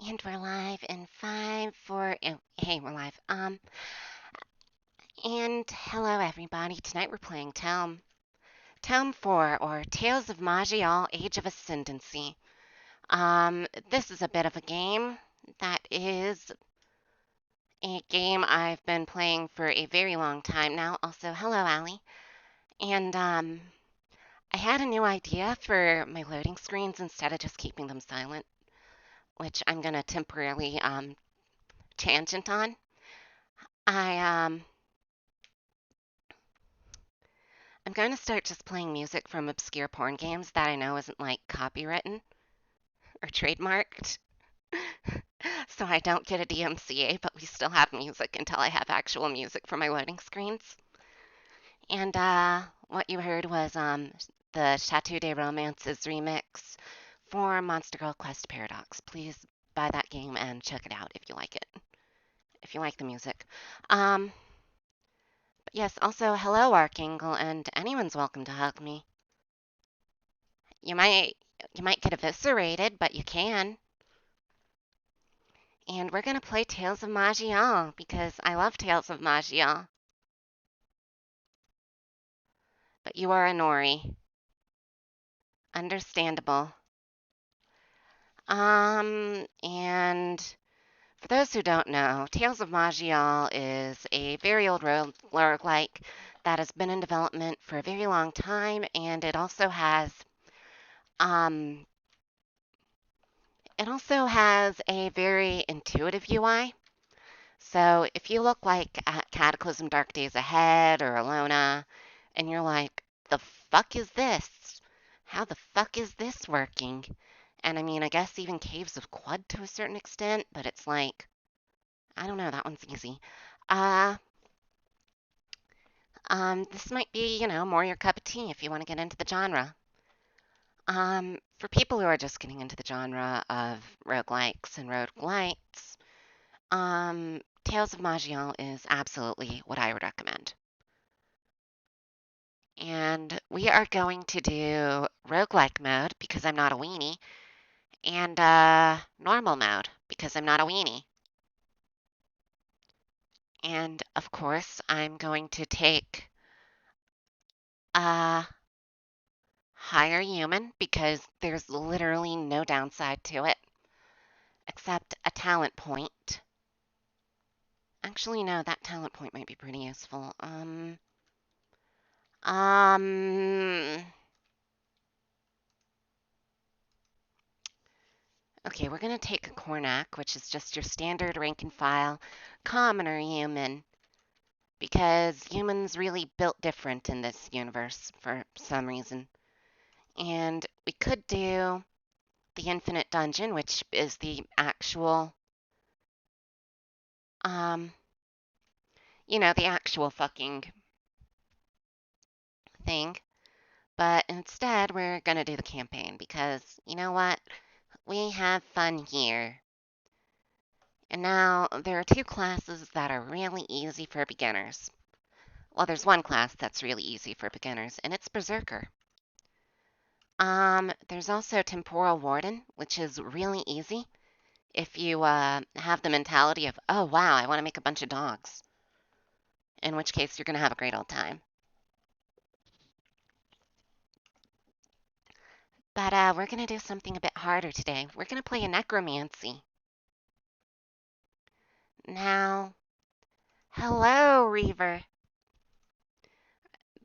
And we're live in 5, 4, oh, hey, we're live. And hello everybody. Tonight we're playing Tome 4, or Tales of Maj'Eyal, Age of Ascendancy. This is a bit of a game that is a game I've been playing for a very long time now. Also, hello, Allie. And, I had a new idea for my loading screens instead of just keeping them silent, which I'm gonna temporarily, tangent on. I, I'm going to start just playing music from obscure porn games that I know isn't like copywritten or trademarked. So I don't get a DMCA, but we still have music until I have actual music for my loading screens. And what you heard was the Chateau des Romances remix for Monster Girl Quest Paradox. Please buy that game and check it out if you like it. If you like the music. But yes, also hello Archangel, and anyone's welcome to hug me. You might you might get eviscerated, but you can. And we're gonna play Tales of Maj'Eyal because I love Tales of Maj'Eyal. But you are a Nori. Understandable. And for those who don't know, Tales of Maj'Eyal is a very old roguelike that has been in development for a very long time, and um it also has a very intuitive UI. So if you look like at Cataclysm Dark Days Ahead or Alona, and you're like, the fuck is this? How the fuck is this working? And I mean, I guess even Caves of Quad to a certain extent, but it's like, I don't know, that one's easy. Uh, this might be, more your cup of tea if you want to get into the genre. For people who are just getting into the genre of roguelikes and roguelites, Tales of Maj'Eyal is absolutely what I would recommend. And we are going to do roguelike mode because I'm not a weenie, and normal mode because I'm not a weenie. And of course, I'm going to take a higher human because there's literally no downside to it except a talent point. Actually, no, that talent point might be pretty useful. Okay, we're going to take a Cornac, which is just your standard rank and file commoner human, because humans really built different in this universe for some reason. And we could do the Infinite Dungeon, which is the actual, the actual fucking thing. But instead, we're going to do the campaign because, you know what? We have fun here. And now, there are two classes that are really easy for beginners. Well, there's one class that's really easy for beginners, and it's Berserker. There's also Temporal Warden, which is really easy if you have the mentality of, oh wow, I want to make a bunch of dogs. In which case, you're going to have a great old time. But we're going to do something a bit harder today. We're going to play a necromancy. Now, hello, Reaver.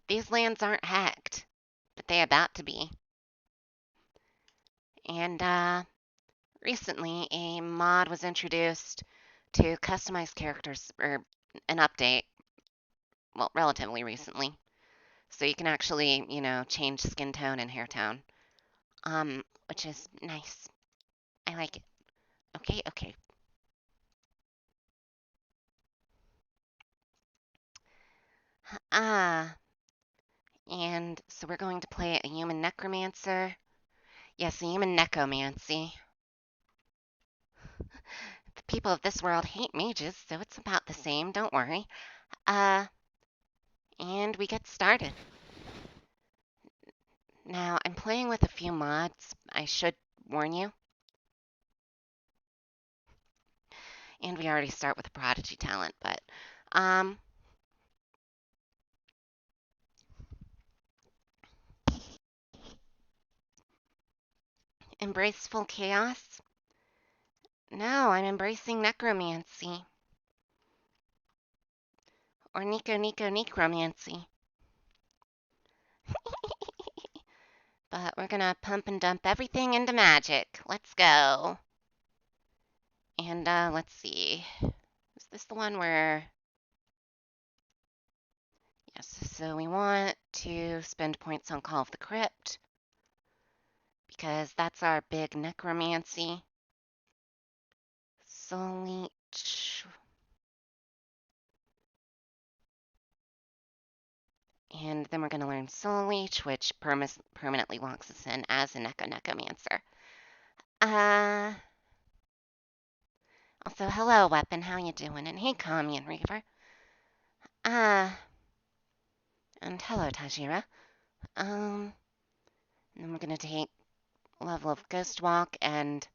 These lands aren't hacked, but they about to be. And recently, a mod was introduced to customize characters, or an update, well, relatively recently. So you can actually, change skin tone and hair tone, which is nice. I like it. Okay, okay. Ah, and so we're going to play a human necromancer. Yes, a human necromancy. The people of this world hate mages, so it's about the same, don't worry. Uh, and we get started. Now, I'm playing with a few mods, I should warn you. And we already start with a prodigy talent, but embrace full chaos? No, I'm embracing necromancy. Or necromancy. But we're gonna pump and dump everything into magic. Let's go. And let's see. Is this the one where... Yes, so we want to spend points on Call of the Crypt, because that's our big necromancy. Soul Leech. And then we're going to learn Soul Leech, which permanently locks us in as a necromancer. Also, hello, Weapon. How you doing? And hey, Commune Reaver. And hello, Tajira. And then we're going to take level of Ghost Walk and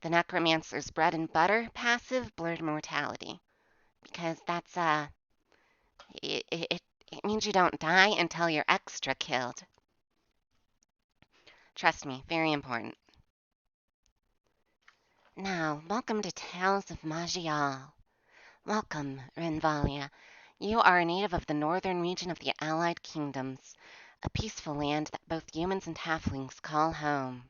the Necromancer's Bread and Butter passive, Blurred Mortality. Because that's, it means you don't die until you're extra killed. Trust me, very important. Now, welcome to Tales of Maj'Eyal. Welcome, Renvalia. You are a native of the northern region of the Allied Kingdoms, a peaceful land that both humans and halflings call home.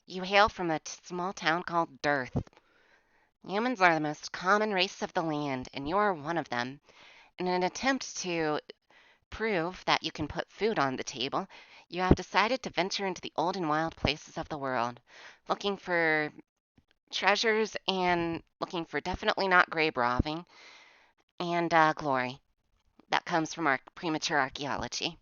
You hail from a small town called Dearth. Humans are the most common race of the land, and you are one of them. In an attempt to prove that you can put food on the table, you have decided to venture into the old and wild places of the world, looking for treasures and looking for definitely not grave robbing and glory that comes from our premature archaeology.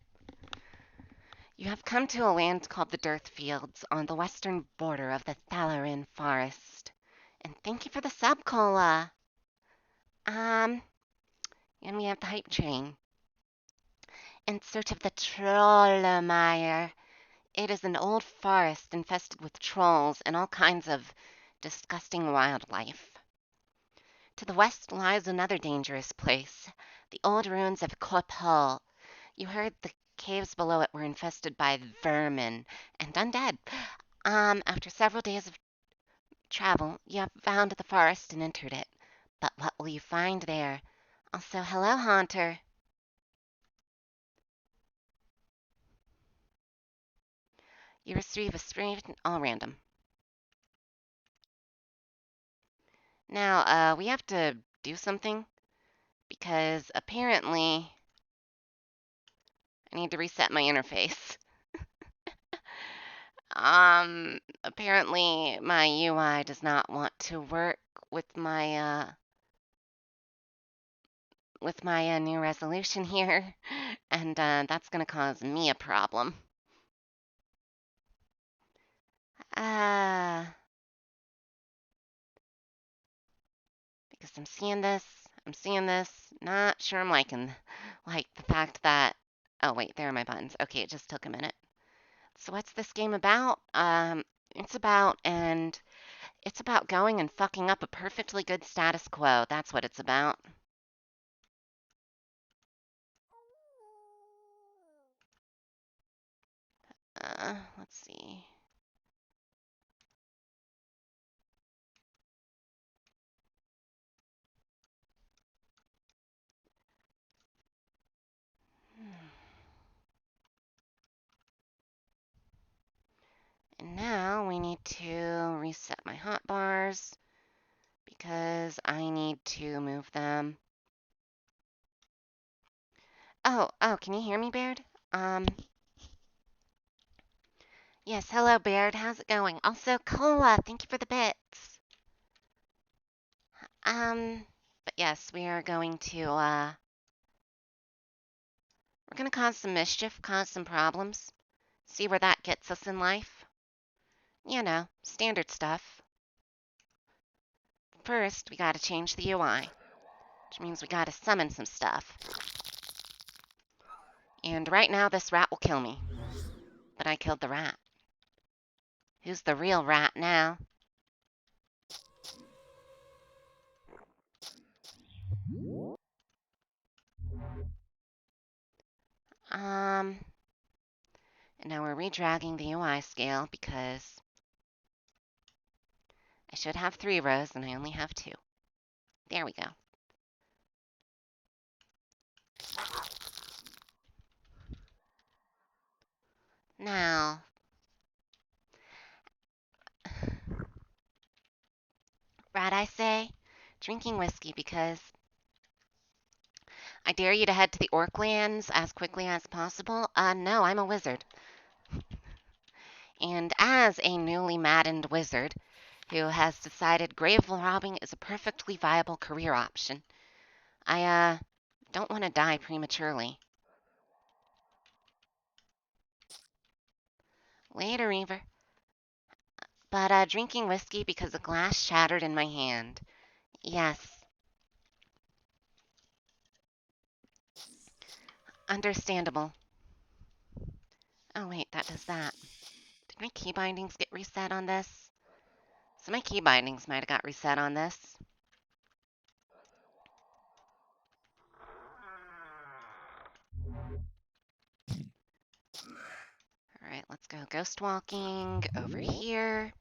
You have come to a land called the Dearth Fields on the western border of the Thalarin Forest. And thank you for the sub, Cola. And we have the hype train. In search of the Trollemire. It is an old forest infested with trolls and all kinds of disgusting wildlife. To the west lies another dangerous place, the old ruins of Corpol. You heard the caves below it were infested by vermin and undead. After several days of travel, you have found the forest and entered it. But what will you find there? Also, hello, Haunter. You receive a string all random. Now, we have to do something because apparently I need to reset my interface. Apparently my UI does not want to work with my new resolution here, and that's gonna cause me a problem. Because I'm seeing this, not sure I'm liking, like the fact that, oh wait, there are my buttons. Okay, it just took a minute. So what's this game about? It's about going and fucking up a perfectly good status quo. That's what it's about. Let's see. And now we need to reset my hotbars because I need to move them. Oh, can you hear me, Baird? Yes, hello, Baird. How's it going? Also, Cola, thank you for the bits. But yes, we are going to, we're gonna cause some mischief, cause some problems, see where that gets us in life. You know, standard stuff. First, we gotta change the UI, which means we gotta summon some stuff. And right now, this rat will kill me. But I killed the rat. Who's the real rat now? And now we're redragging the UI scale because I should have 3 rows and I only have 2. There we go. Now, Rat, I say, drinking whiskey because I dare you to head to the Orc lands as quickly as possible. No, I'm a wizard. And as a newly maddened wizard who has decided grave robbing is a perfectly viable career option, I don't want to die prematurely. Later, Reaver. But drinking whiskey because a glass shattered in my hand. Yes. Understandable. Oh wait, that does that. Did my key bindings get reset on this? So my key bindings might have got reset on this. Alright, let's go ghost walking over here.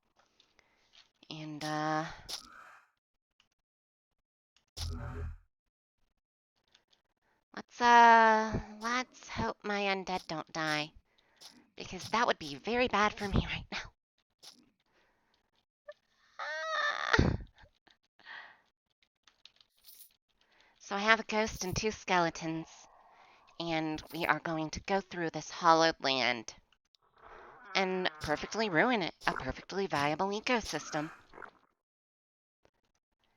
And let's hope my undead don't die. Because that would be very bad for me right now. Ah. So I have a ghost and 2 skeletons. And we are going to go through this hollowed land and perfectly ruin it, a perfectly viable ecosystem.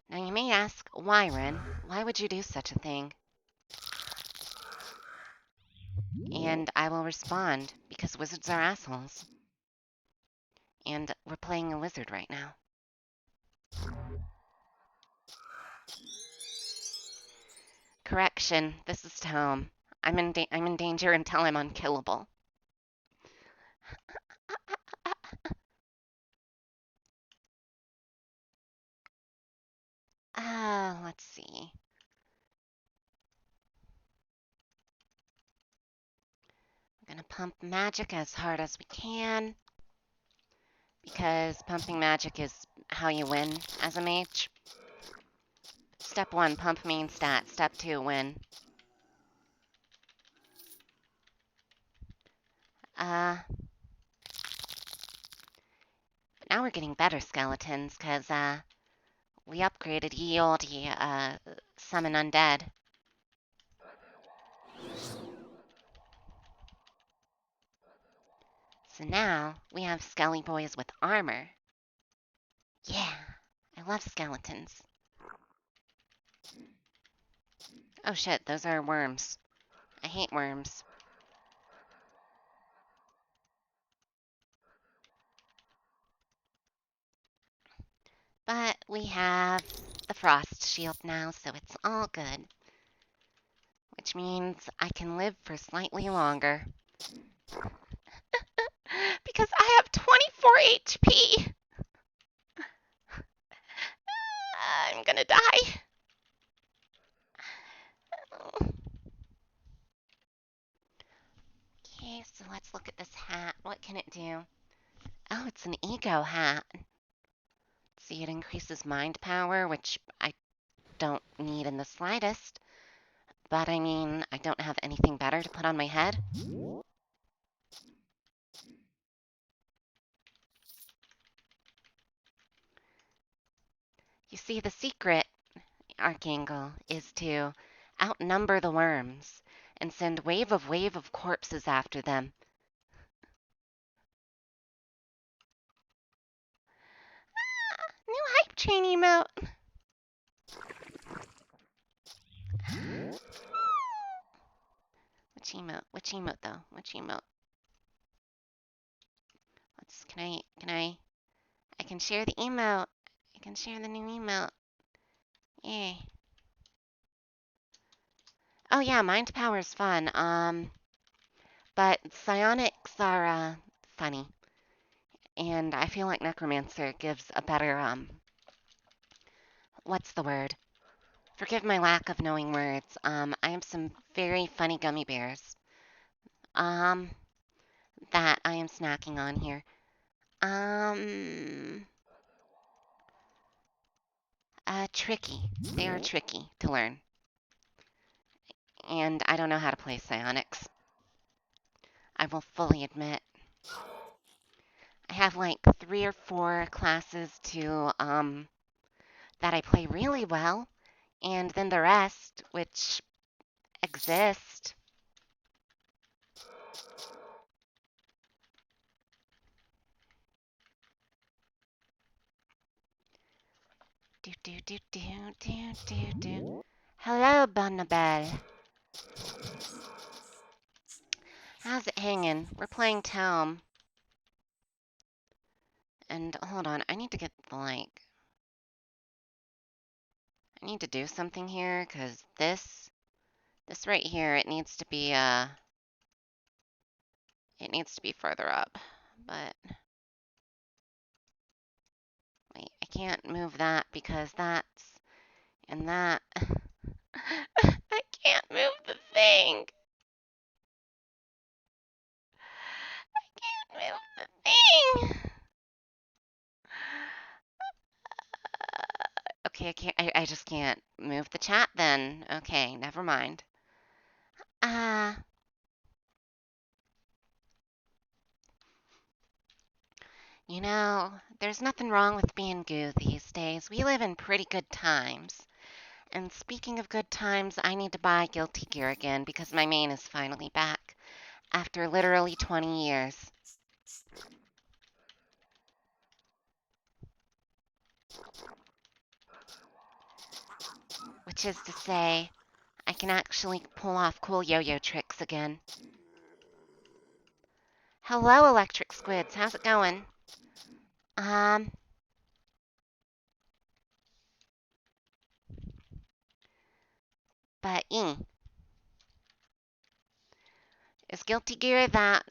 Now you may ask, why, Ren? Why would you do such a thing? And I will respond, because wizards are assholes. And we're playing a wizard right now. Correction, this is Tome. I'm in danger until I'm unkillable. Let's see. We're gonna pump magic as hard as we can, because pumping magic is how you win as a mage. Step 1, pump main stat. Step 2, win. Now we're getting better skeletons, because, we upgraded ye olde, summon undead. So now, we have skelly boys with armor. Yeah, I love skeletons. Oh shit, those are worms. I hate worms. But we have the frost shield now, so it's all good. Which means I can live for slightly longer. Because I have 24 HP! I'm gonna die. Okay, so let's look at this hat. What can it do? Oh, it's an ego hat. See, it increases mind power, which I don't need in the slightest. But I mean, I don't have anything better to put on my head. You see, the secret, Archangel, is to outnumber the worms and send wave of corpses after them. New hype train emote! Which emote? Which emote, though? Which emote? I can share the emote. I can share the new emote. Yay. Oh yeah, mind power is fun. But psionics are, funny. And I feel like necromancer gives a better, what's the word? Forgive my lack of knowing words. I have some very funny gummy bears um, that I am snacking on here. Um, Tricky. They are tricky to learn. And I don't know how to play psionics. I will fully admit. I have like 3 or 4 classes that I play really well, and then the rest, which exist. Do do do do do do do. Hello, Bunabelle. How's it hanging? We're playing Tome. And hold on, I need to get the like. I need to do something here, cause this right here, it needs to be further up. But wait, I can't move that because that's and that. I can't move the thing. I can't move the thing. Okay, I can't. I just can't move the chat then. Okay, never mind. Uh, there's nothing wrong with being goo these days. We live in pretty good times. And speaking of good times, I need to buy Guilty Gear again because my main is finally back after literally 20 years. Which is to say, I can actually pull off cool yo-yo tricks again. Hello, electric squids. How's it going? But is Guilty Gear that?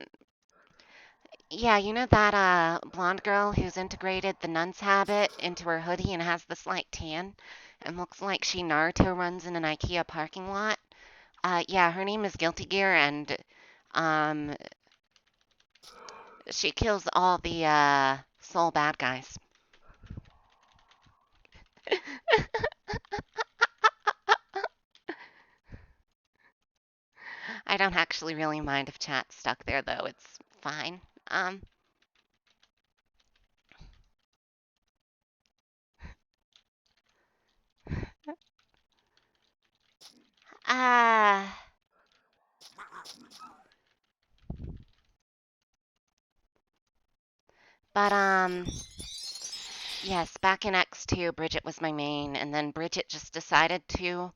Yeah, you know that blonde girl who's integrated the nun's habit into her hoodie and has the slight tan and looks like she Naruto runs in an IKEA parking lot? Yeah, her name is Guilty Gear, and um, she kills all the soul bad guys. I don't actually really mind if chat's stuck there, though. It's fine. Um, uh, but, yes, back in X2, Bridget was my main, and then Bridget just decided to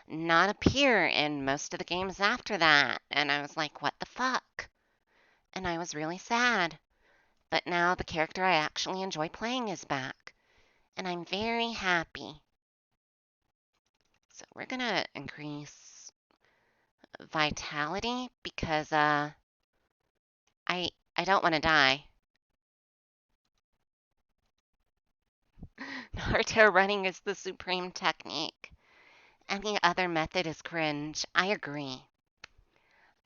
not appear in most of the games after that, and I was like, what the fuck? And I was really sad. But now the character I actually enjoy playing is back, and I'm very happy. So we're gonna increase vitality because I don't want to die. Naruto running is the supreme technique. Any other method is cringe. I agree.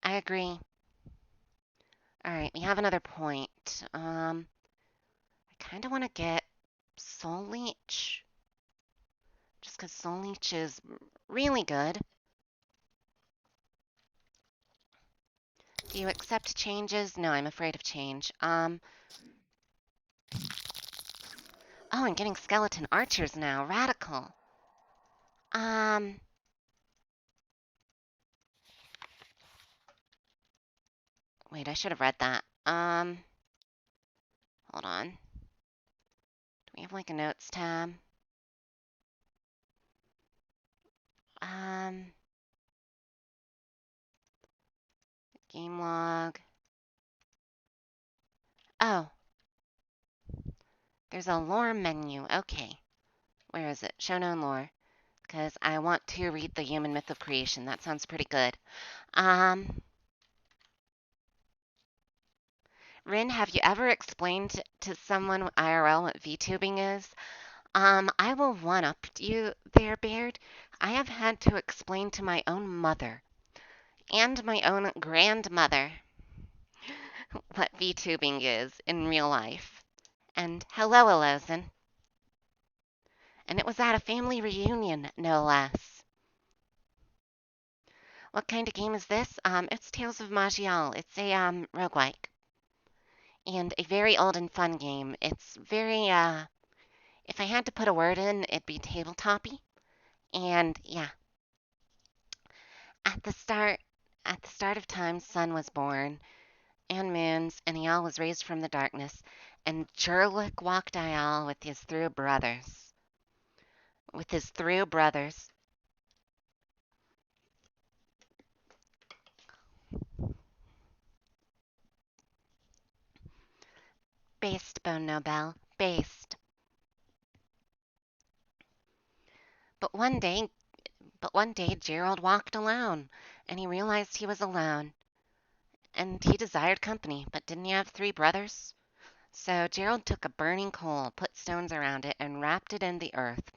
I agree. All right, we have another point. I kind of want to get Soul Leech, just because Soul Leech is really good. Do you accept changes? No, I'm afraid of change. Oh, I'm getting skeleton archers now. Radical. Wait, I should have read that. Hold on. Do we have like a notes tab? Game log. Oh, there's a lore menu. Okay. Where is it? Show known lore. Because I want to read the human myth of creation. That sounds pretty good. Rin, have you ever explained to someone IRL what VTubing is? I will one-up you there, Baird. I have had to explain to my own mother and my own grandmother what VTubing is in real life. And hello, Alosin. And it was at a family reunion, no less. What kind of game is this? It's Tales of Maj'Eyal. It's a roguelike. And a very old and fun game. It's very if I had to put a word in, it'd be tabletoppy. And yeah, at the start at the start of time, sun was born, and moons, and Eyal was raised from the darkness, and Jurlik walked Eyal with his three brothers. With his three brothers. Based, Bone Nobel, based. But one day but one day Gerald walked alone, and he realized he was alone, and he desired company, but didn't he have three brothers? So Gerald took a burning coal, put stones around it, and wrapped it in the earth,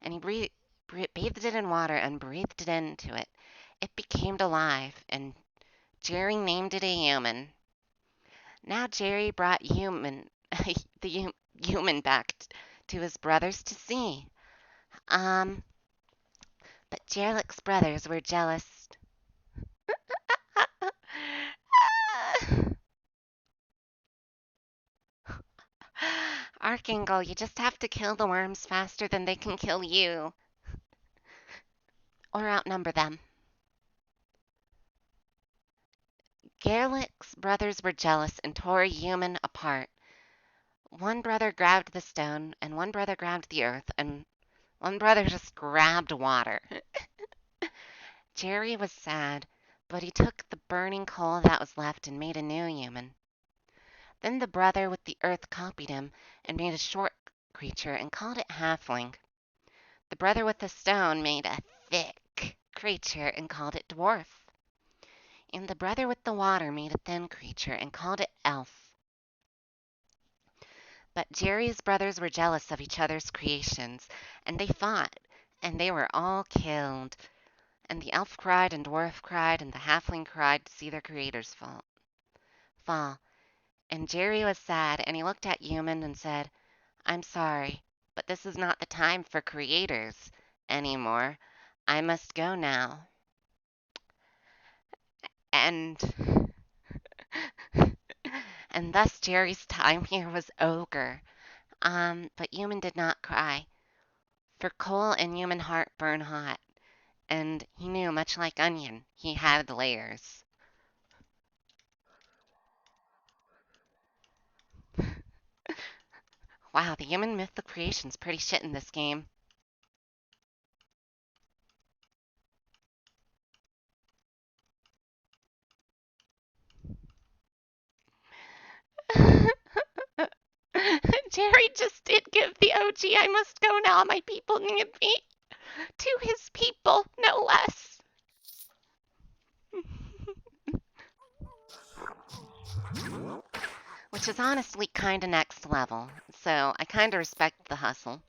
and he bathed it in water and breathed it into it. It became alive, and Jerry named it a human. Now Jerry brought human back to his brothers to see. Um, but Jerlick's brothers were jealous. Archangel, you just have to kill the worms faster than they can kill you. Or outnumber them. Gerlich's brothers were jealous and tore Human apart. One brother grabbed the stone, and one brother grabbed the earth, and one brother just grabbed water. Jerry was sad, but he took the burning coal that was left and made a new human. Then the brother with the earth copied him and made a short creature and called it Halfling. The brother with the stone made a thick creature and called it Dwarf. And the brother with the water made a thin creature and called it Elf. But Jerry's brothers were jealous of each other's creations, and they fought, and they were all killed. And the elf cried, and dwarf cried, and the halfling cried to see their creators fall. And Jerry was sad, and he looked at Human and said, I'm sorry, but this is not the time for creators anymore. I must go now. And and thus Jerry's time here was over. But Human did not cry, for coal and human heart burn hot, and he knew, much like onion, he had layers. Wow, the human myth of creation's pretty shit in this game. Jerry just did give the OG I must go now, my people need me. To his people, no less. Which is honestly kinda next level, so I kinda respect the hustle.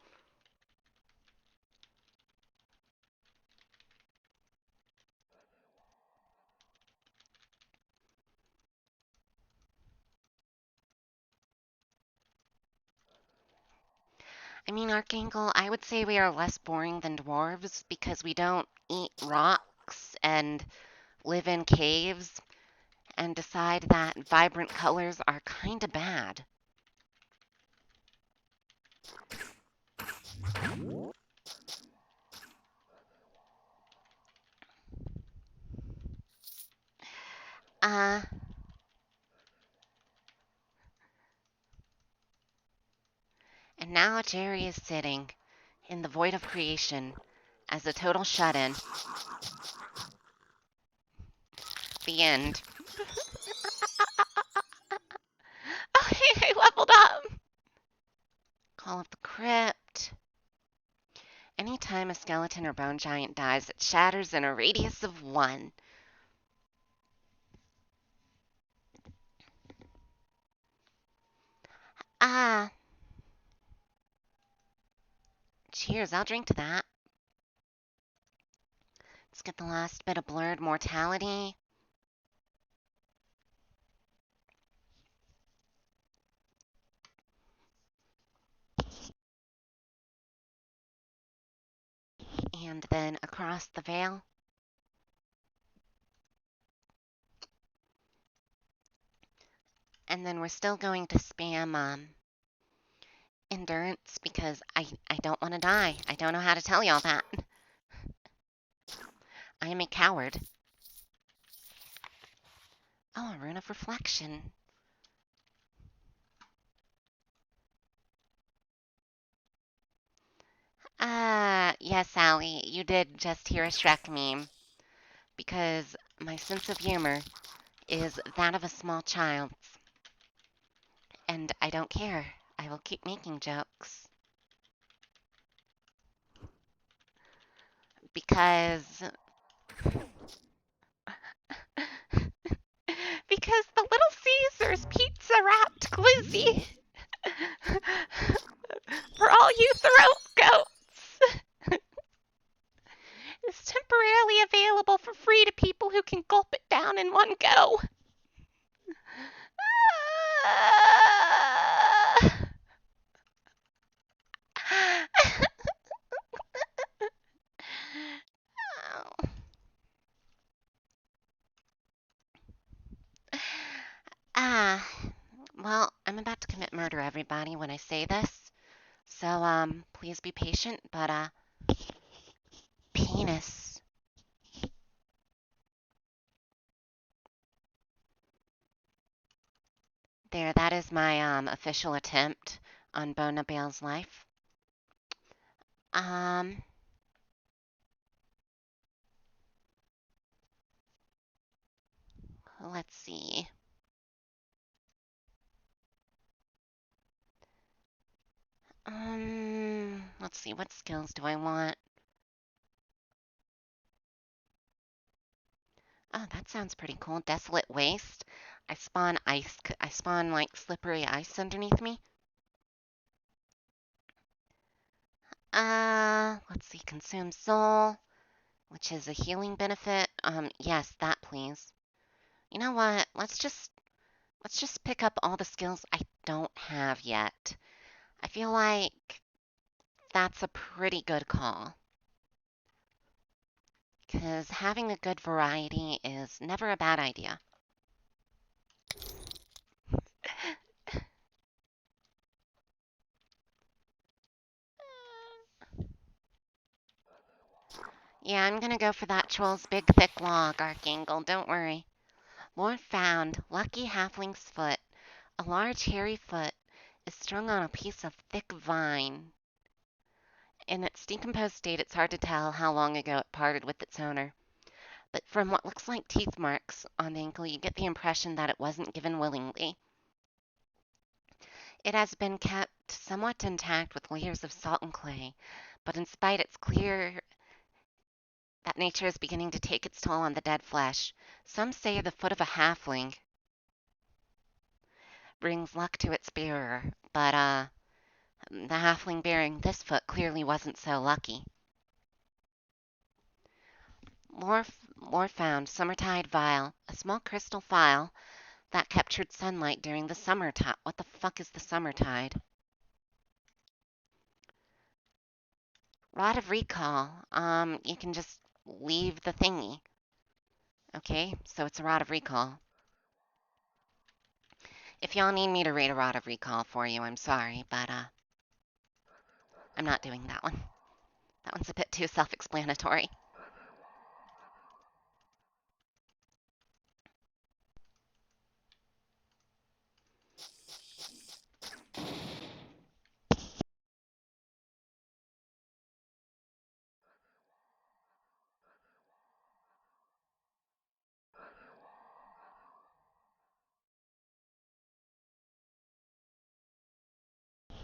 I mean, Archangel, I would say we are less boring than dwarves because we don't eat rocks and live in caves and decide that vibrant colors are kinda bad. Uh, and now Jerry is sitting in the void of creation as a total shut-in. The end. Oh, hey, I leveled up! Call of the Crypt. Anytime a skeleton or bone giant dies, it shatters in a radius of 1. Ah. Cheers, I'll drink to that. Let's get the last bit of blurred mortality. and then across the veil. And then we're still going to spam endurance because I don't want to die. I don't know how to tell y'all that. I am a coward. Oh, a rune of reflection. Yes, Allie, you did just hear a Shrek meme. Because my sense of humor is that of a small child's. And I don't care. I will keep making jokes. Because because the Little Caesars pizza wrapped glizzy for all you throat goats is temporarily available for free to people who can gulp it down in one go. Ah, well, I'm about to commit murder, everybody, when I say this. So, please be patient, but, penis. There, that is my, official attempt on Bona Bale's life. Um, let's see. Let's see, what skills do I want? Oh, that sounds pretty cool. Desolate Waste. I spawn ice. I spawn, like, slippery ice underneath me. Let's see. Consume Soul, which is a healing benefit. Yes, that please. You know what? Let's just pick up all the skills I don't have yet. I feel like that's a pretty good call. Because having a good variety is never a bad idea. Yeah, I'm gonna go for that troll's big thick log, Archangel, don't worry. Lore found, lucky halfling's foot. A large hairy foot is strung on a piece of thick vine. In its decomposed state, it's hard to tell how long ago it parted with its owner. But from what looks like teeth marks on the ankle, you get the impression that it wasn't given willingly. It has been kept somewhat intact with layers of salt and clay, but in spite it's clear that nature is beginning to take its toll on the dead flesh. Some say the foot of a halfling brings luck to its bearer, but the halfling bearing this foot clearly wasn't so lucky. Lore found Summertide Vial, a small crystal vial that captured sunlight during the summertide. What the fuck is the summertide? Rod of Recall. You can just leave the thingy. Okay, so it's a Rod of Recall. If y'all need me to read a Rod of Recall for you, I'm sorry, but I'm not doing that one. That one's a bit too self-explanatory.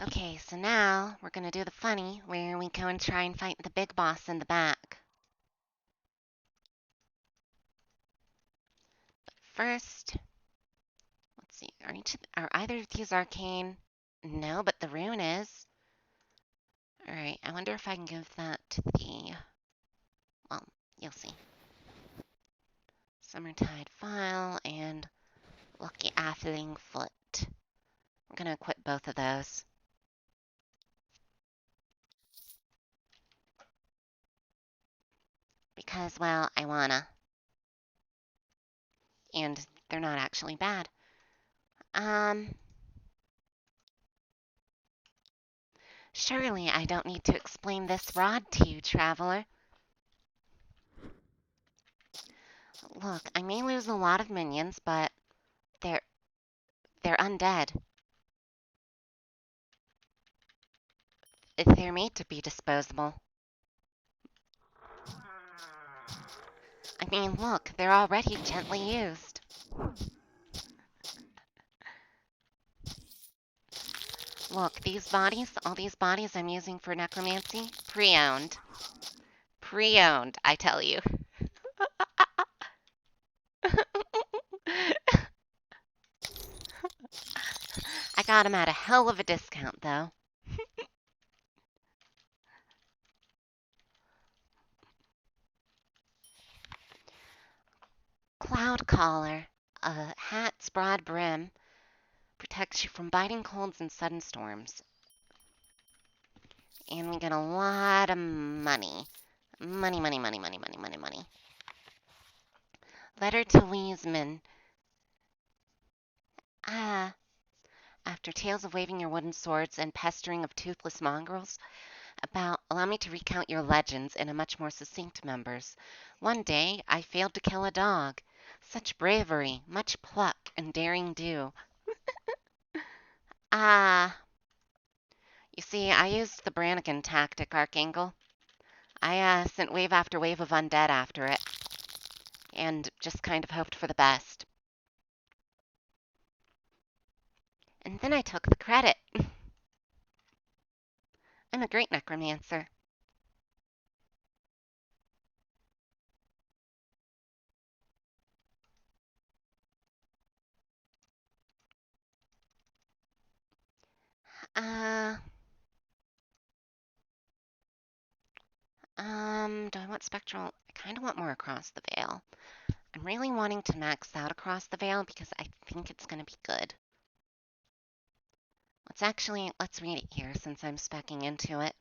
Okay, so now we're gonna do the funny where we go and try and fight the big boss in the back. First, let's see, are either of these arcane? No, but the rune is. Alright, I wonder if I can give that to the... Well, you'll see. Summertide File and Lucky Atheling Foot. I'm gonna equip both of those. because, well, I wanna. And they're not actually bad. Um, Surely I don't need to explain this rod to you, traveler. Look, I may lose a lot of minions, but they're they're undead. They're made to be disposable. I mean, look, they're already gently used. Look, all these bodies I'm using for necromancy, pre-owned. Pre-owned, I tell you. I got them at a hell of a discount, though. Cloud collar, a hat's broad brim, protects you from biting colds and sudden storms. And we get a lot of money. Money, money, money, money, money, money, money. Letter to Wiesman. Ah, after tales of waving your wooden swords and pestering of toothless mongrels, allow me to recount your legends in a much more succinct members. One day, I failed to kill a dog. Such bravery, much pluck, and daring do. Ah, you see, I used the Brannigan tactic, Archangel. I sent wave after wave of undead after it, and just kind of hoped for the best. And then I took the credit. I'm a great necromancer. Uh, do I want spectral? I kind of want more across the veil. I'm really wanting to max out across the veil because I think it's going to be good. Let's read it here since I'm specking into it.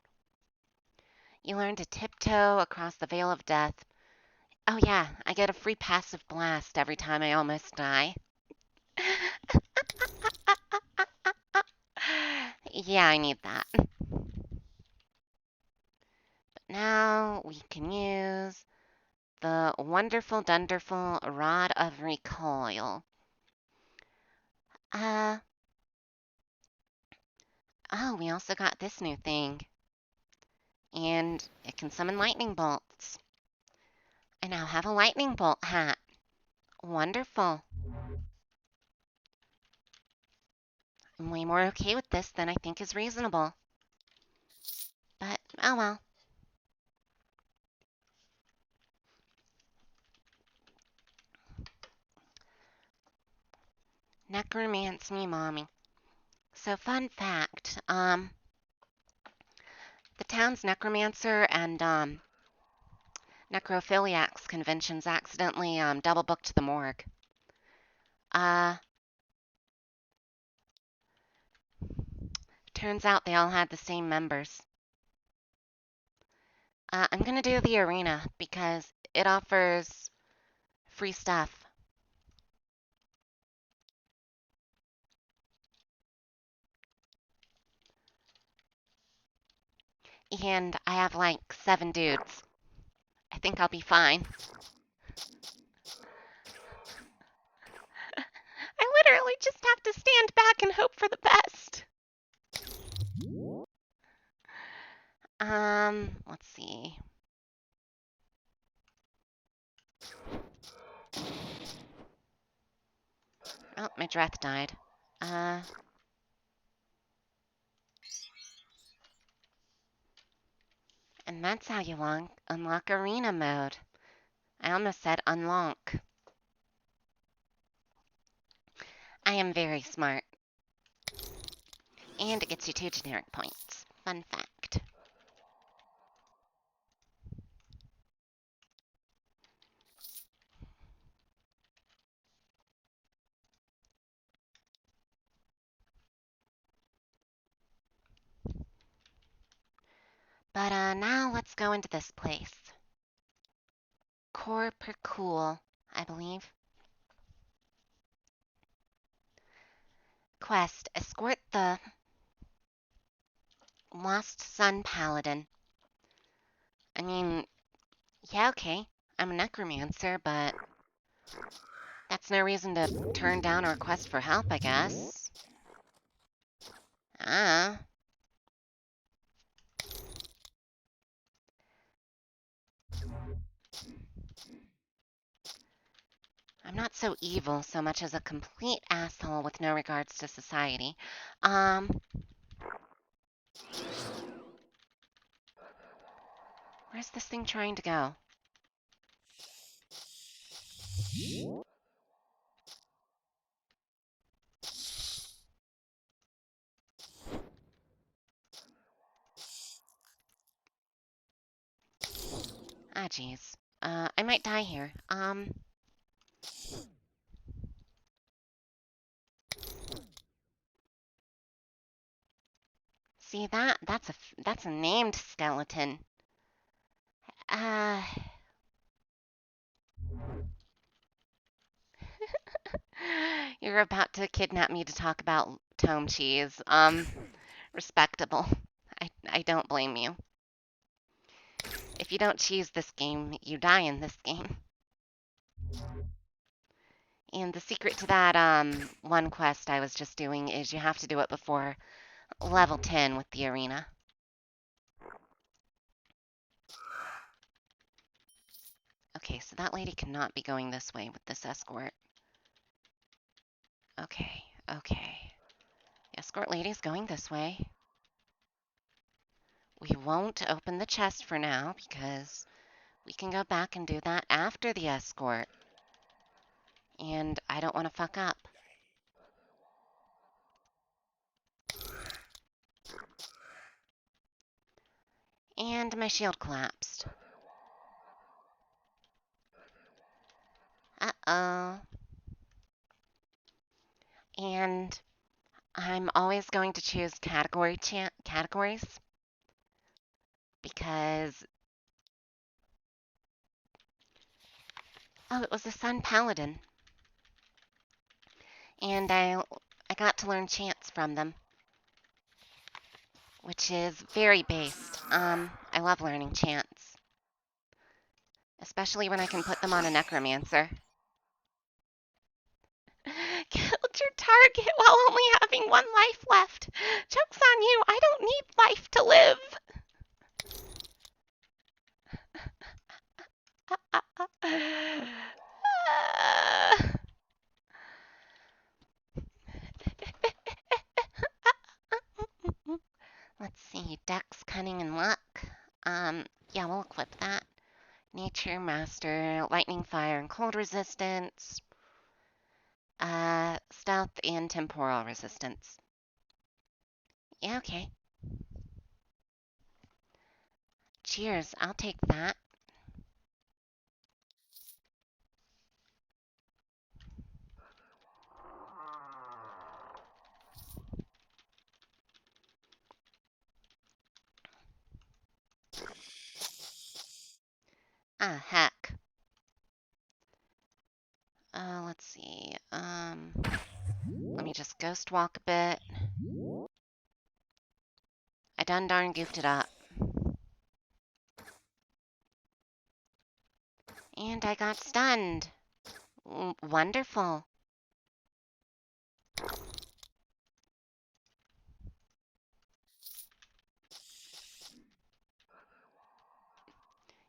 You learn to tiptoe across the veil of death. Oh yeah, I get a free passive blast every time I almost die. Yeah, I need that. But now we can use the wonderful, dunderful Rod of Recoil. Oh, we also got this new thing. And it can summon lightning bolts. I now have a lightning bolt hat. Wonderful. I'm way more okay with this than I think is reasonable. But, oh well. Necromance me, mommy. So, fun fact, the town's necromancer and, necrophiliacs conventions accidentally, double booked the morgue. Turns out they all had the same members. I'm gonna do the arena because it offers free stuff. And I have like 7 dudes. I think I'll be fine. I literally just have to stand back and hope for the best. Let's see. Oh, my Dreth died. And that's how you unlock arena mode. I almost said unlock. I am very smart. And it gets you 2 generic points. Fun fact. But now let's go into this place. core per cool, I believe. Quest, escort the Lost Sun Paladin. I mean, yeah, okay. I'm a necromancer, but that's no reason to turn down a request for help, I guess. Ah. I'm not so evil so much as a complete asshole with no regards to society. Where's this thing trying to go? Ah, jeez. I might die here. See that? That's a named skeleton. Uh, you're about to kidnap me to talk about tome cheese. Respectable. I don't blame you. If you don't cheese this game, you die in this game. And the secret to that one quest I was just doing is you have to do it before level 10 with the arena. Okay, so that lady cannot be going this way with this escort. Okay, okay. The escort lady's going this way. We won't open the chest for now because we can go back and do that after the escort. And I don't want to fuck up. And my shield collapsed. Uh-oh. And I'm always going to choose categories because... Oh, it was the Sun Paladin. And I got to learn chants from them, which is very based. I love learning chants, especially when I can put them on a necromancer. Killed your target while only having one life left. Joke's on you, I don't need life to live. Let's see, Dex, Cunning, and Luck. Yeah, we'll equip that. Nature, Master, Lightning, Fire, and Cold Resistance. Stealth and Temporal Resistance. Yeah, okay. Cheers, I'll take that. Ah, heck. Let's see. Let me just ghost walk a bit. I done darn goofed it up. And I got stunned. Wonderful.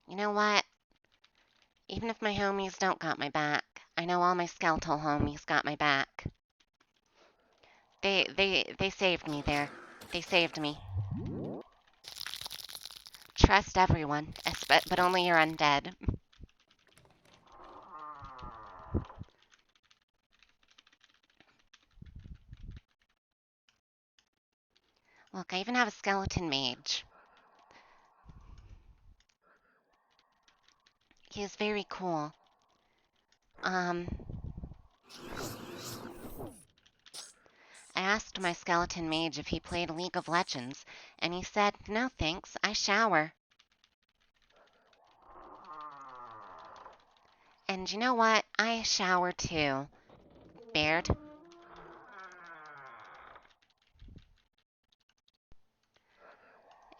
You know what? Even if my homies don't got my back, I know all my skeletal homies got my back. They saved me there. They saved me. Trust everyone, but only your undead. Look, I even have a skeleton mage. He is very cool. I asked my skeleton mage if he played League of Legends, and he said, "No thanks, I shower." And you know what? I shower too, Baird.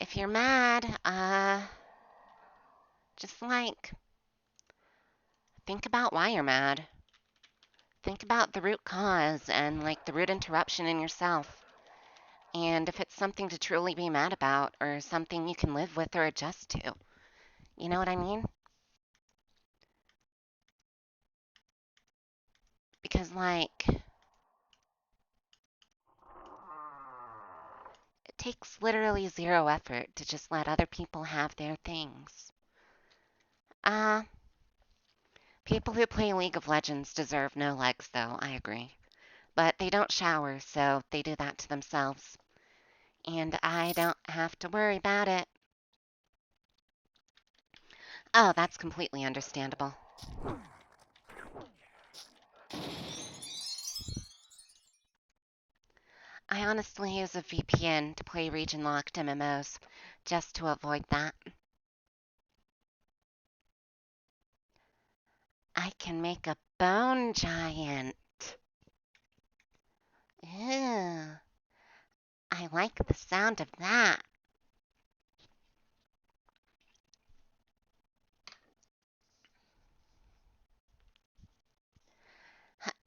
If you're mad, just like think about why you're mad. Think about the root cause and like the root interruption in yourself. And if it's something to truly be mad about or something you can live with or adjust to. You know what I mean? Because, like, it takes literally zero effort to just let other people have their things. Uh, People who play League of Legends deserve no legs, though, I agree. But they don't shower, so they do that to themselves. And I don't have to worry about it. Oh, that's completely understandable. I honestly use a VPN to play region-locked MMOs, just to avoid that. I can make a bone giant. Ew, I like the sound of that.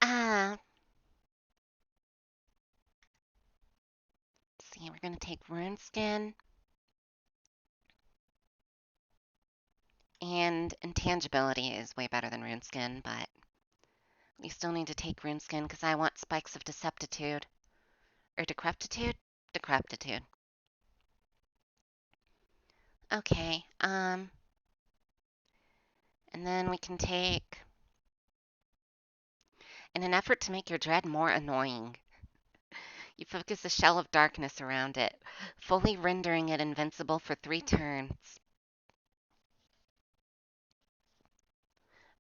Uh, let's see, we're gonna take rune skin and intangibility is way better than rune skin, but we still need to take rune skin because I want spikes of deceptitude or decrepitude. Decrepitude. Okay. And then we can take, in an effort to make your dread more annoying, you focus a shell of darkness around it, fully rendering it invincible for 3 turns.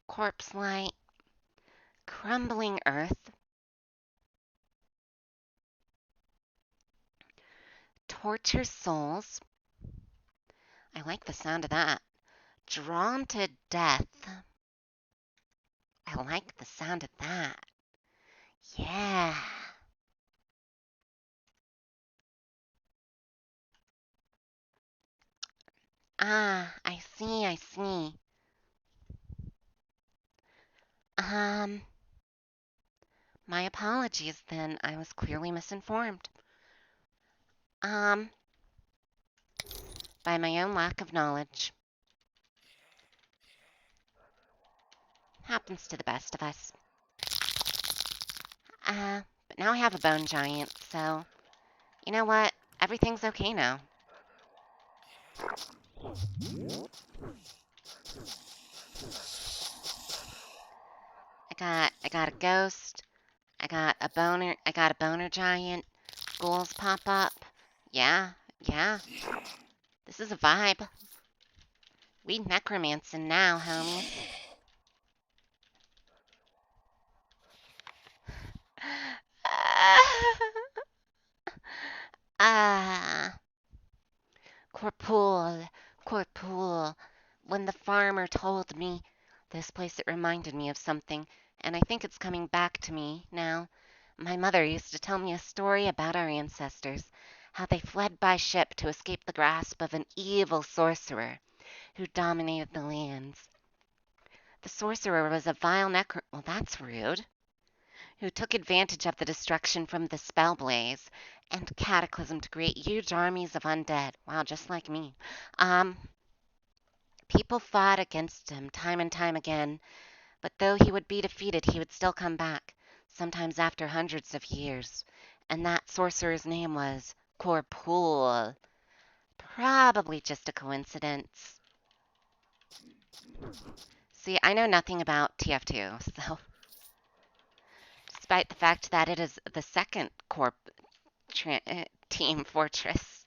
Corpse light, crumbling earth, torture souls. I like the sound of that. Drawn to death. I like the sound of that. Yeah. Ah, I see, I see. Um, my apologies then. I was clearly misinformed. Um, by my own lack of knowledge. Happens to the best of us. But now I have a bone giant, so you know what? Everything's okay now. I got a ghost. I got a boner giant. Ghouls pop up. Yeah, yeah. This is a vibe. We necromancing now, homies. Ah, Corpool, Corpool. When the farmer told me this place, it reminded me of something, and I think it's coming back to me now. My mother used to tell me a story about our ancestors, how they fled by ship to escape the grasp of an evil sorcerer who dominated the lands. The sorcerer was a vile well, that's rude, who took advantage of the destruction from the spell blaze and cataclysm to create huge armies of undead. Wow, just like me. Um, People fought against him time and time again, but though he would be defeated, he would still come back, sometimes after hundreds of years. And that sorcerer's name was Corpool. Probably just a coincidence. See, I know nothing about TF2, so despite the fact that it is the second team fortress.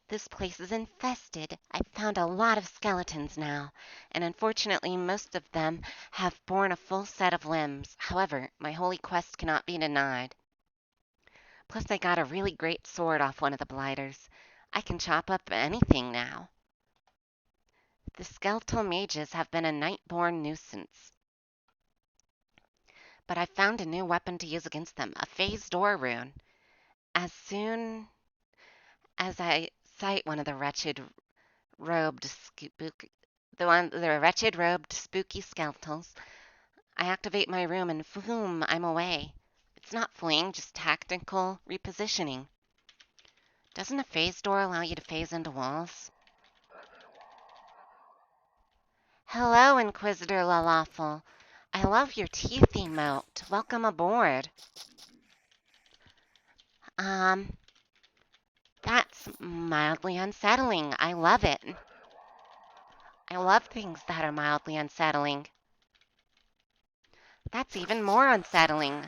This place is infested. I've found a lot of skeletons now, and unfortunately most of them have borne a full set of limbs. However, my holy quest cannot be denied. Plus I got a really great sword off one of the blighters. I can chop up anything now. The skeletal mages have been a night-born nuisance, but I've found a new weapon to use against them, a phase door rune. As soon as I sight one of the robed wretched robed spooky skeletals, I activate my room and boom, I'm away. It's not fleeing, just tactical repositioning. Doesn't a phase door allow you to phase into walls? Hello, Inquisitor Lalawful. I love your teeth emote. Welcome aboard. That's mildly unsettling. I love it. I love things that are mildly unsettling. That's even more unsettling.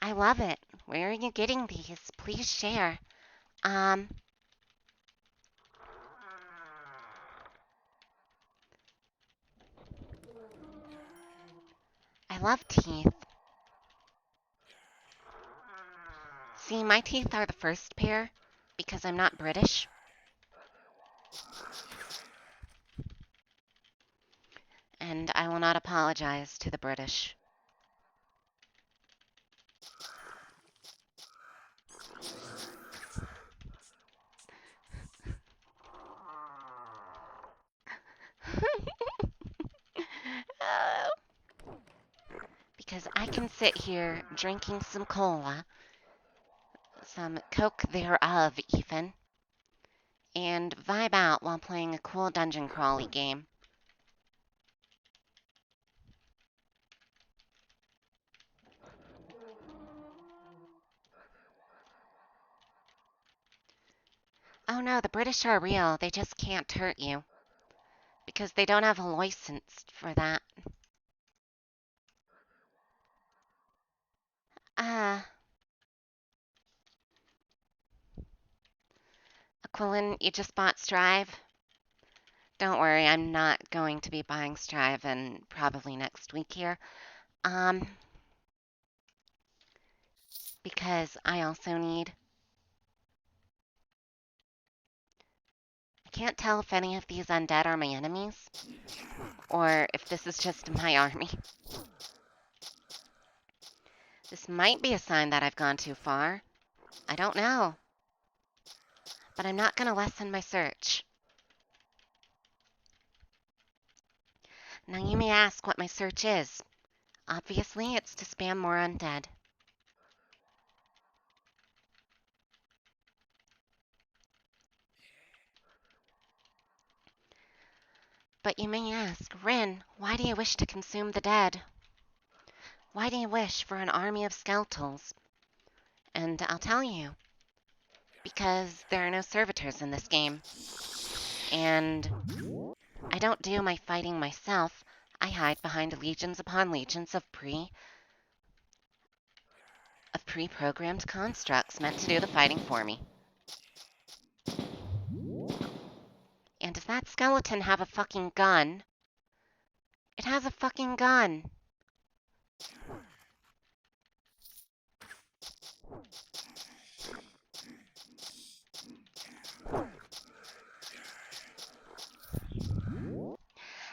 I love it. Where are you getting these? Please share. I love teeth. See, my teeth are the first pair because I'm not British. And I will not apologize to the British. Because I can sit here drinking some cola, some Coke thereof even, and vibe out while playing a cool dungeon crawly game. Oh no, the British are real. They just can't hurt you. Because they don't have a license for that. Aquilin, you just bought Strive? Don't worry, I'm not going to be buying Strive and probably next week here. Because I also need... I can't tell if any of these undead are my enemies, or if this is just my army. This might be a sign that I've gone too far. I don't know. But I'm not going to lessen my search. Now you may ask what my search is. Obviously, it's to spam more undead. But you may ask, Rin, why do you wish to consume the dead? Why do you wish for an army of skeletals? And I'll tell you. Because there are no servitors in this game. And I don't do my fighting myself. I hide behind legions upon legions of pre-programmed constructs meant to do the fighting for me. And does that skeleton have a fucking gun? It has a fucking gun.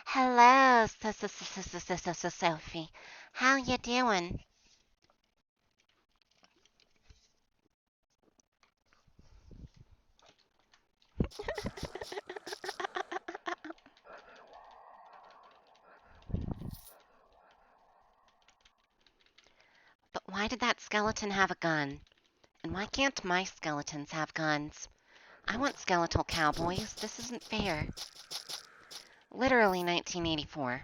Hello, Sophie. How you doing? But why did that skeleton have a gun? And why can't my skeletons have guns? I want skeletal cowboys. This isn't fair. Literally 1984.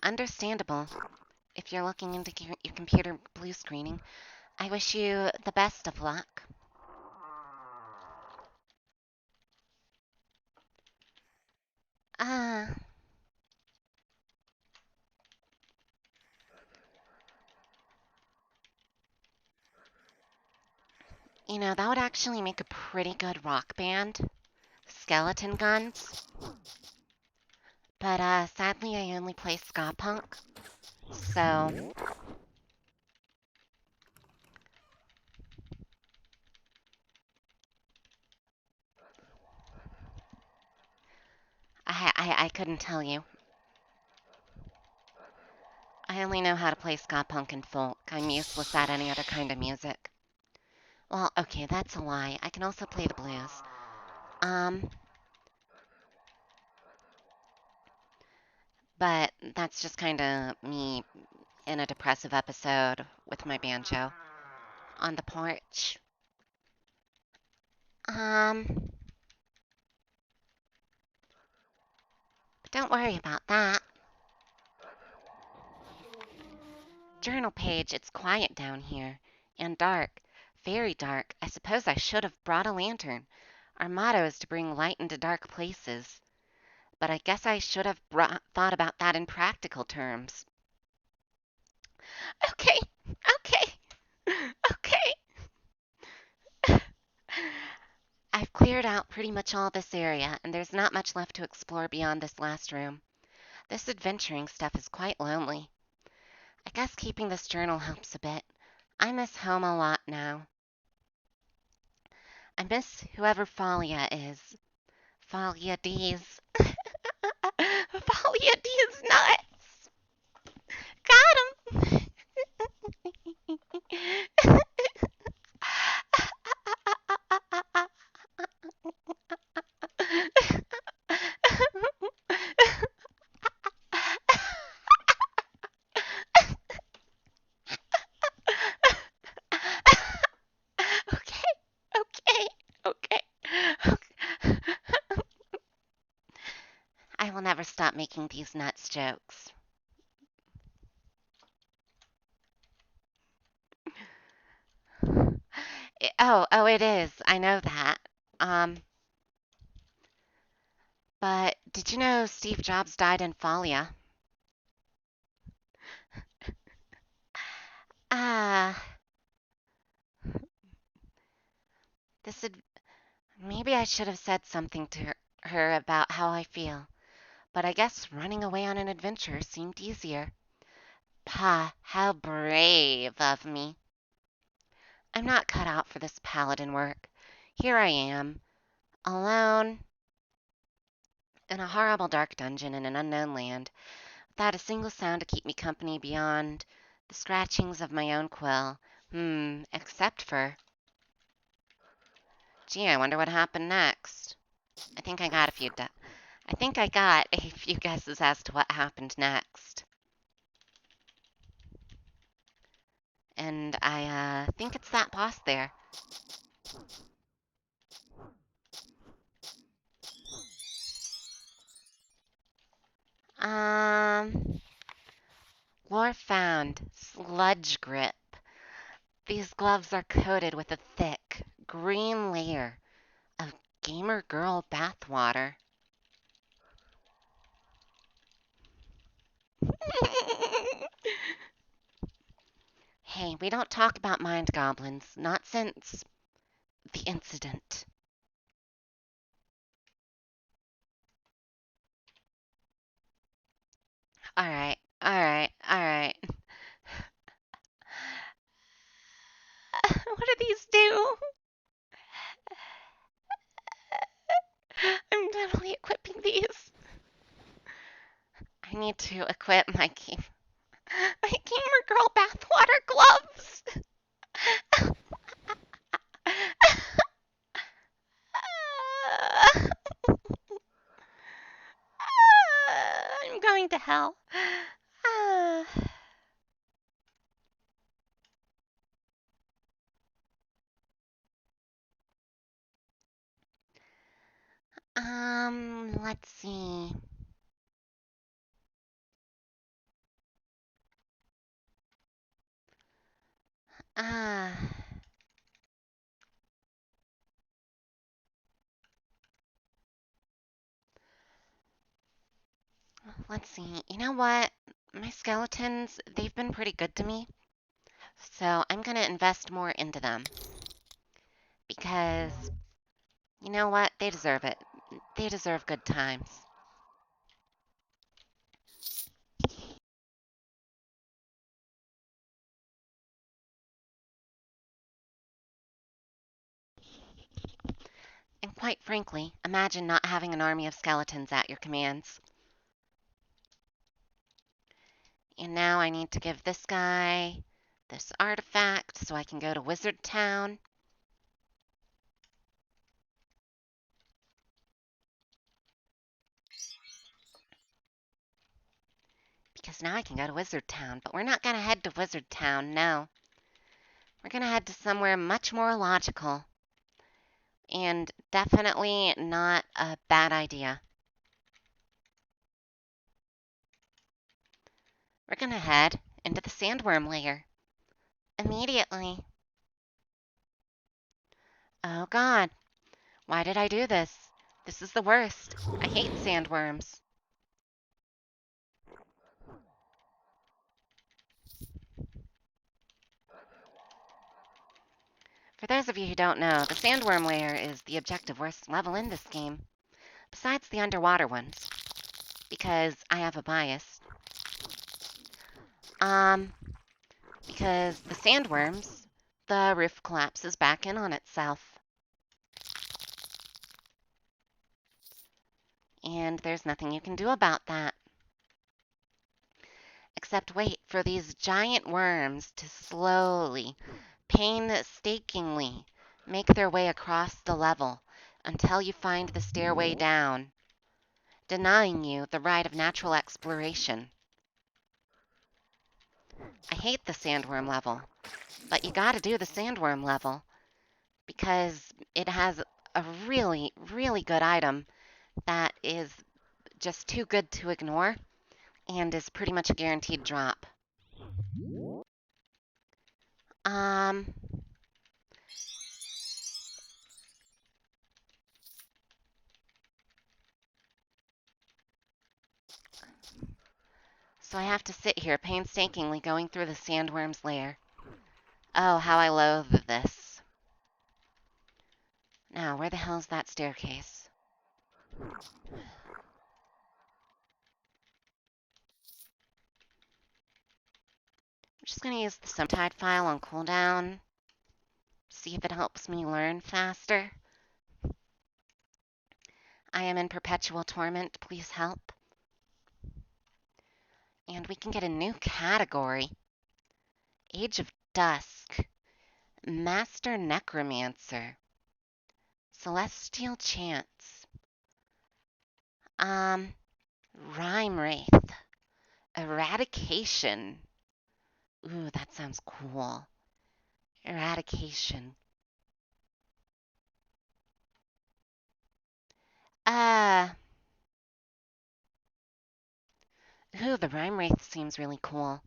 Understandable. If you're looking into your computer blue screening, I wish you the best of luck. You know, that would actually make a pretty good rock band. Skeleton guns. But, sadly I only play ska punk. So, I couldn't tell you. I only know how to play ska punk and folk. I'm useless at any other kind of music. Well, okay, that's a lie. I can also play the blues. Um, but that's just kind of me in a depressive episode with my banjo on the porch. But don't worry about that. Journal page, it's quiet down here. And dark. Very dark. I suppose I should have brought a lantern. Our motto is to bring light into dark places. But I guess I should have thought about that in practical terms. Okay, okay, okay. I've cleared out pretty much all this area, and there's not much left to explore beyond this last room. This adventuring stuff is quite lonely. I guess keeping this journal helps a bit. I miss home a lot now. I miss whoever Falia is. Falia D's. Falia D's nuts! Got him! Okay, okay, okay. I will never stop making these nuts jokes. Oh, it is. I know that. Um, but did you know Steve Jobs died in Falia? Ah, this would maybe I should have said something to her about how I feel. But I guess running away on an adventure seemed easier. Pah, how brave of me. I'm not cut out for this paladin work. Here I am, alone, in a horrible dark dungeon in an unknown land, without a single sound to keep me company beyond the scratchings of my own quill. Except for... Gee, I wonder what happened next. I think I got a few... I think I got a few guesses as to what happened next. And I think it's that boss there. Um, Lore found. Sludge grip. These gloves are coated with a thick, green layer of gamer girl bathwater. Hey, we don't talk about mind goblins, not since the incident. Alright, alright, alright. What do these do? I'm totally equipping these. I need to equip my gamer girl bathwater gloves. I'm going to hell. Let's see. Uh, let's see. You know what? My skeletons, they've been pretty good to me. So I'm going to invest more into them. Because, you know what? They deserve it. They deserve good times. Quite frankly, imagine not having an army of skeletons at your commands. And now I need to give this guy this artifact so I can go to Wizard Town. Because now I can go to Wizard Town, but we're not going to head to Wizard Town, no. We're going to head to somewhere much more logical. And definitely not a bad idea. We're going to head into the sandworm lair. Immediately. Oh god. Why did I do this? This is the worst. I hate sandworms. For those of you who don't know, the sandworm lair is the objective worst level in this game, besides the underwater ones, because I have a bias. Because the sandworms, the roof collapses back in on itself. And there's nothing you can do about that. Except wait for these giant worms to slowly, painstakingly make their way across the level until you find the stairway down, denying you the right of natural exploration. I hate the sandworm level, but you gotta do the sandworm level because it has a really, really good item that is just too good to ignore and is pretty much a guaranteed drop. So I have to sit here painstakingly going through the sandworm's lair. Oh, how I loathe this. Now, where the hell's that staircase? I'm just going to use the Summertide file on cooldown. See if it helps me learn faster. I am in perpetual torment. Please help. And we can get a new category. Age of Dusk. Master Necromancer. Celestial Chance. Rhyme Wraith. Eradication. Ooh, that sounds cool. Eradication. Ooh, the Rhyme Wraith seems really cool.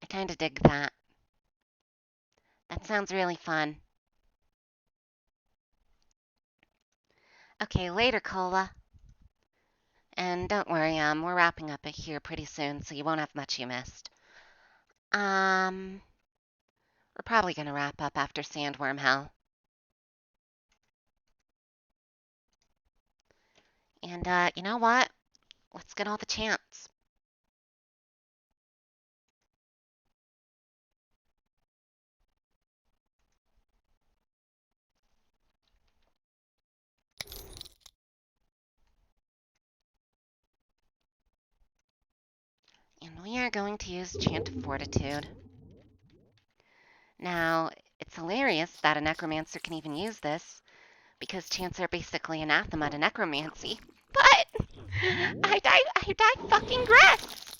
I kinda dig that. That sounds really fun. Okay, later, Cola. And don't worry, we're wrapping up it here pretty soon, so you won't have much you missed. We're probably gonna wrap up after Sandworm Hell. And, you know what? Let's get all the chants. And we are going to use Chant of Fortitude. Now, it's hilarious that a necromancer can even use this, because chants are basically anathema to necromancy. But I die fucking grass!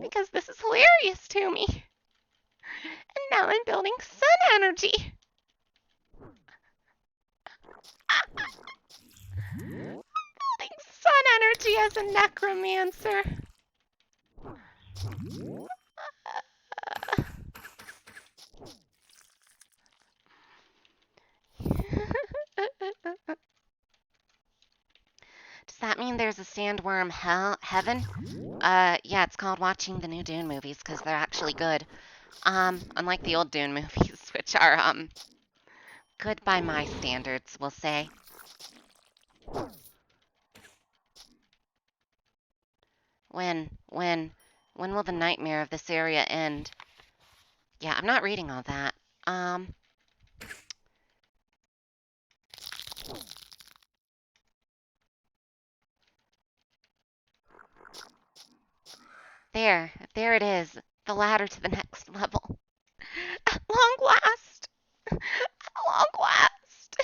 Because this is hilarious to me. And now I'm building sun energy. Building sun energy as a necromancer. Does that mean there's a sandworm heaven? Yeah, it's called watching the new Dune movies because they're actually good. Unlike the old Dune movies, which are, good by my standards, we'll say. When will the nightmare of this area end? Yeah, I'm not reading all that. There it is. The ladder to the next level. At long last! At long last!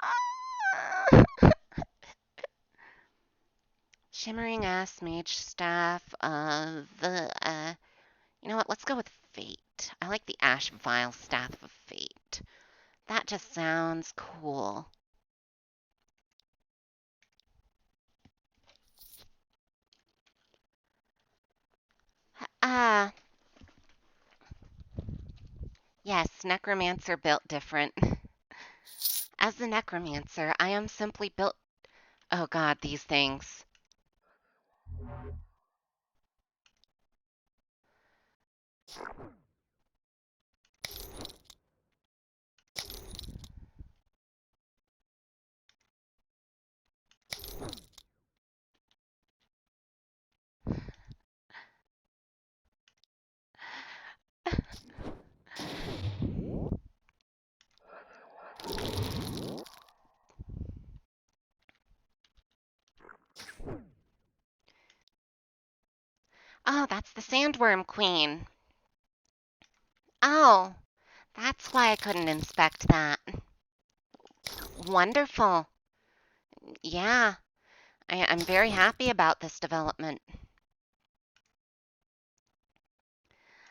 Ah. Shimmering Ass Mage Staff of the, you know what? Let's go with Fate. I like the Ash Vial Staff of Fate. That just sounds cool. Ah, yes, Necromancer built different. As the Necromancer, I am simply built. Oh god, these things. Oh, that's the Sandworm Queen. Oh, that's why I couldn't inspect that. Wonderful. Yeah, I'm very happy about this development.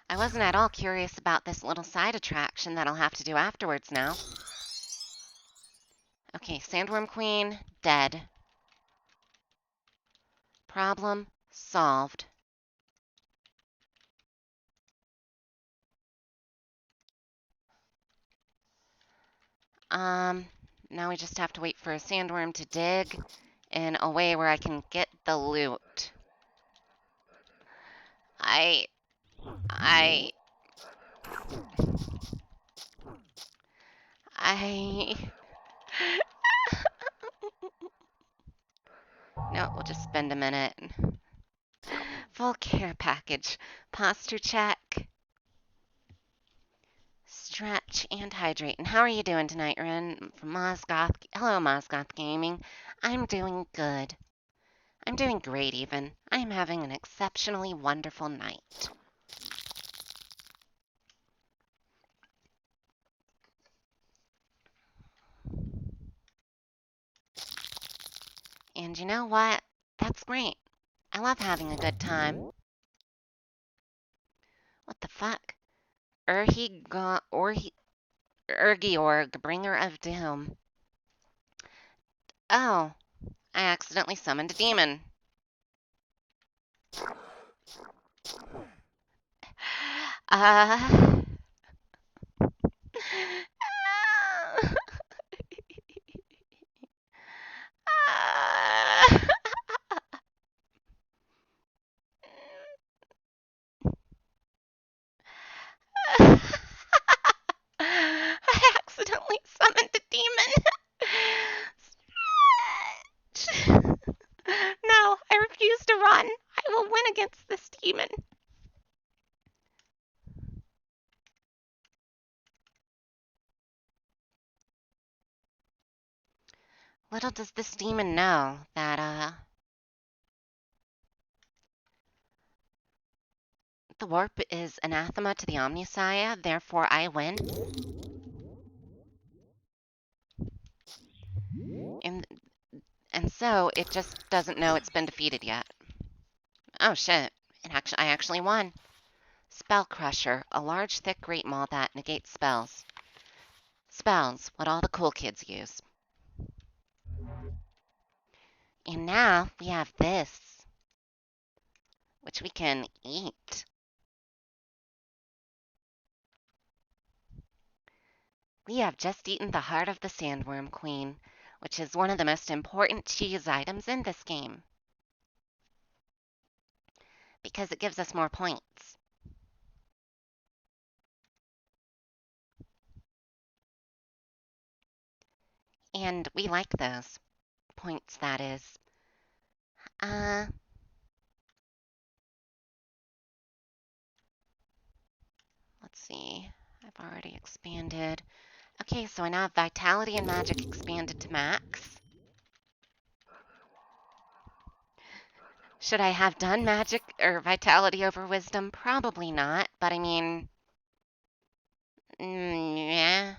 I wasn't at all curious about this little side attraction that I'll have to do afterwards now. Okay, Sandworm Queen, dead. Problem solved. Now we just have to wait for a sandworm to dig in a way where I can get the loot. I... I... No, we'll just spend a minute. Full care package. Posture check. Stretch and hydrate. And how are you doing tonight, Ren? From Mozgoth. Hello, Mozgoth Gaming. I'm doing good. I'm doing great, even. I am having an exceptionally wonderful night. And you know what? That's great. I love having a good time. What the fuck? Urgiorg, bringer of doom. Oh, I accidentally summoned a demon. Uh... I accidentally summoned a demon. No, I refuse to run. I will win against this demon. Little does this demon know that, the warp is anathema to the Omnissiah, therefore I win. And, and so it just doesn't know it's been defeated yet. Oh shit, I actually won. Spell Crusher, a large thick great maul that negates spells. Spells, what all the cool kids use. And now we have this, which we can eat. We have just eaten the heart of the Sandworm Queen, which is one of the most important cheese items in this game, because it gives us more points. And we like those points, that is. Let's see. I've already expanded. Okay, so I now have Vitality and Magic expanded to max. Should I have done magic or vitality over wisdom? Probably not, but I mean, yeah.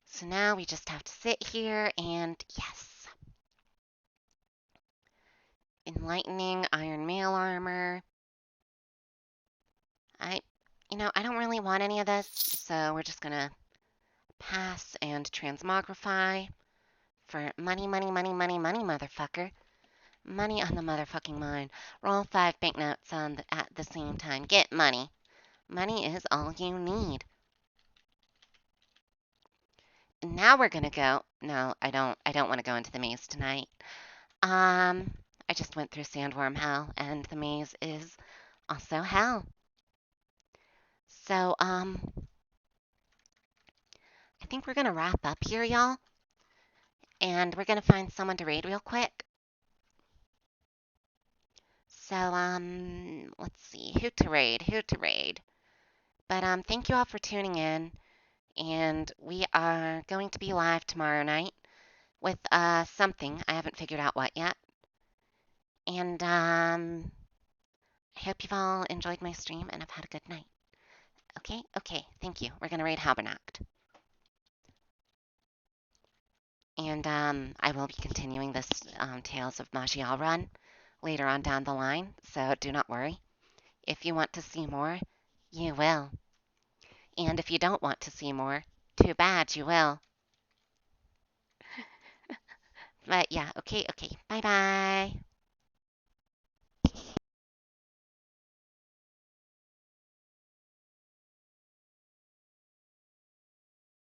So now we just have to sit here and yes. Enlightening iron mail armor. I, I don't really want any of this, so we're just gonna pass and transmogrify for money, money, money, money, money, motherfucker. Money on the motherfucking line. Roll 5 banknotes at the same time. Get money. Money is all you need. Now we're gonna go. No, I don't. I don't want to go into the maze tonight. I just went through Sandworm Hell, and the maze is also hell. So, I think we're gonna wrap up here, y'all, and we're gonna find someone to raid real quick. So, let's see who to raid, who to raid. But thank you all for tuning in, and we are going to be live tomorrow night with something. I haven't figured out what yet. And I hope you've all enjoyed my stream and have had a good night. Okay, okay, thank you. We're gonna raid Habernacht. And I will be continuing this Tales of Maj'Eyal run later on down the line, so do not worry. If you want to see more, you will. And if you don't want to see more, too bad, you will. But yeah, okay, okay. Bye bye.